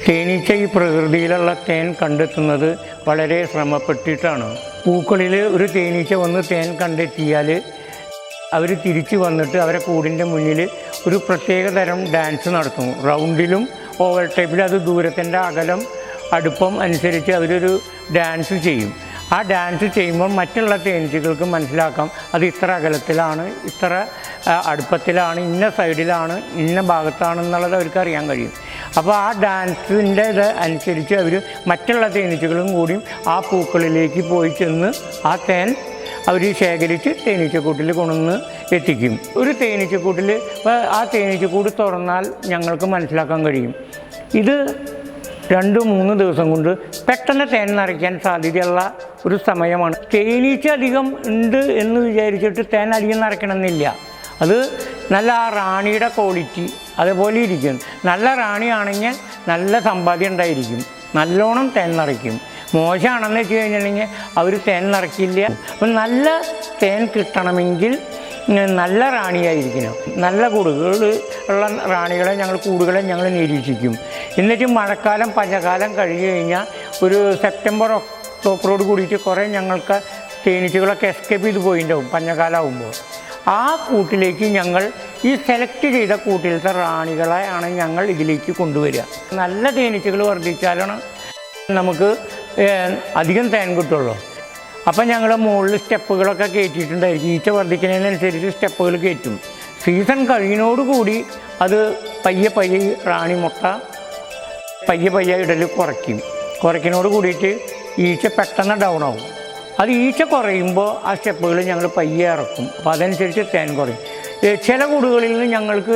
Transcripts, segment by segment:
തേനീച്ച ഈ പ്രകൃതിയിലുള്ള തേൻ കണ്ടെത്തുന്നത് വളരെ ശ്രമപ്പെട്ടിട്ടാണ്. പൂക്കളിൽ ഒരു തേനീച്ച വന്ന് തേൻ കണ്ടെത്തിയാൽ അവർ തിരിച്ചു വന്നിട്ട് അവരെ കൂടിൻ്റെ മുന്നിൽ ഒരു പ്രത്യേക തരം ഡാൻസ് നടത്തും. റൗണ്ടിലും ഓവൽ ടൈപ്പിലും അത് ദൂരത്തിൻ്റെ അകലം അടുപ്പം അനുസരിച്ച് അവരൊരു ഡാൻസ് ചെയ്യും. ആ ഡാൻസ് ചെയ്യുമ്പോൾ മറ്റുള്ള തേനീച്ചകൾക്ക് മനസ്സിലാക്കാം അത് ഇത്ര അകലത്തിലാണ്, ഇത്ര അടുപ്പത്തിലാണ്, ഇന്ന സൈഡിലാണ്, ഇന്ന ഭാഗത്താണെന്നുള്ളത് അവർക്ക് അറിയാൻ കഴിയും. അപ്പോൾ ആ ഡാൻസിൻ്റെ ഇത് അനുസരിച്ച് അവർ മറ്റുള്ള തേനീച്ചകളും കൂടിയും ആ പൂക്കളിലേക്ക് പോയി ചെന്ന് ആ തേൻ അവർ ശേഖരിച്ച് തേനീച്ചക്കൂട്ടിൽ കൊണ്ടുവന്ന് എത്തിക്കും. ഒരു തേനീച്ചക്കൂട്ടിൽ ആ തേനീച്ചക്കൂട് തുറന്നാൽ ഞങ്ങൾക്ക് മനസ്സിലാക്കാൻ കഴിയും ഇത് 2-3 ദിവസം കൊണ്ട് പെട്ടെന്ന് തേൻ നിറയ്ക്കാൻ സാധ്യതയുള്ള ഒരു സമയമാണ്. തേനീച്ച അധികം ഉണ്ട് എന്ന് വിചാരിച്ചിട്ട് തേൻ അധികം നിറയ്ക്കണമെന്നില്ല. അത് നല്ല ആ റാണിയുടെ ക്വാളിറ്റി അതുപോലെ ഇരിക്കും. നല്ല റാണിയാണെങ്കിൽ നല്ല സമ്പാദ്യം ഉണ്ടായിരിക്കും, നല്ലോണം തേൻ നിറയ്ക്കും. മോശമാണെന്ന് വെച്ച് കഴിഞ്ഞിട്ടുണ്ടെങ്കിൽ അവർ തേൻ നിറയ്ക്കില്ല. അപ്പം നല്ല തേൻ കിട്ടണമെങ്കിൽ നല്ല റാണിയായിരിക്കണം. നല്ല കൂടുകൾ ഉള്ള റാണികളെ കൂടുകളെ ഞങ്ങൾ നിരീക്ഷിക്കും. എന്നിട്ട് മഴക്കാലം പഞ്ഞകാലം കഴിഞ്ഞ് കഴിഞ്ഞാൽ ഒരു സെപ്റ്റംബർ ഒക്ടോബറോട് കൂടിയിട്ട് കുറേ ഞങ്ങൾക്ക് തേനീച്ചകളൊക്കെ എസ്കേപ്പ് ചെയ്ത് പോയിട്ടുണ്ടാവും പഞ്ഞകാലമാകുമ്പോൾ. ആ കൂട്ടിലേക്ക് ഞങ്ങൾ ഈ സെലക്ട് ചെയ്ത കൂട്ടിലത്തെ റാണികളെ ആണ് ഞങ്ങൾ ഇതിലേക്ക് കൊണ്ടുവരിക. നല്ല തേനീച്ചകൾ വർദ്ധിച്ചാലാണ് നമുക്ക് അധികം തേൻ കിട്ടുള്ളൂ. അപ്പം ഞങ്ങൾ മുകളിൽ സ്റ്റെപ്പുകളൊക്കെ കയറ്റിയിട്ടുണ്ടായിരിക്കും. ഈച്ച വർദ്ധിക്കുന്നതിനനുസരിച്ച് സ്റ്റെപ്പുകൾ കയറ്റും. സീസൺ കഴിയുന്നതോടുകൂടി അത് പയ്യെ റാണി മുട്ട പയ്യെ ഇടൽ കുറയ്ക്കുന്നതോട് കൂടിയിട്ട് ഈച്ച പെട്ടെന്ന് ഡൗൺ ആവും. അത് ഈച്ച കുറയുമ്പോൾ ആ സ്റ്റെപ്പുകൾ ഞങ്ങൾ പയ്യെ ഇറക്കും. അപ്പോൾ അതനുസരിച്ച് തേൻ കുറയും. ചില കൂടുകളിൽ നിന്ന് ഞങ്ങൾക്ക്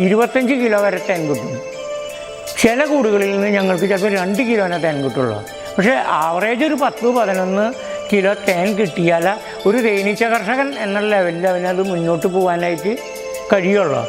25 കിലോ വരെ തേൻ കിട്ടും. ചില കൂടുകളിൽ നിന്ന് ഞങ്ങൾക്ക് ചിലപ്പോൾ 2 കിലോനെ തേൻ കിട്ടുള്ളൂ. പക്ഷേ ആവറേജ് ഒരു 10-11 കിലോ തേൻ കിട്ടിയാൽ ഒരു തേനീച്ച കർഷകൻ എന്ന ലെവലിൽ അവനത് മുന്നോട്ട് പോകാനായിട്ട് കഴിയുള്ളൂ.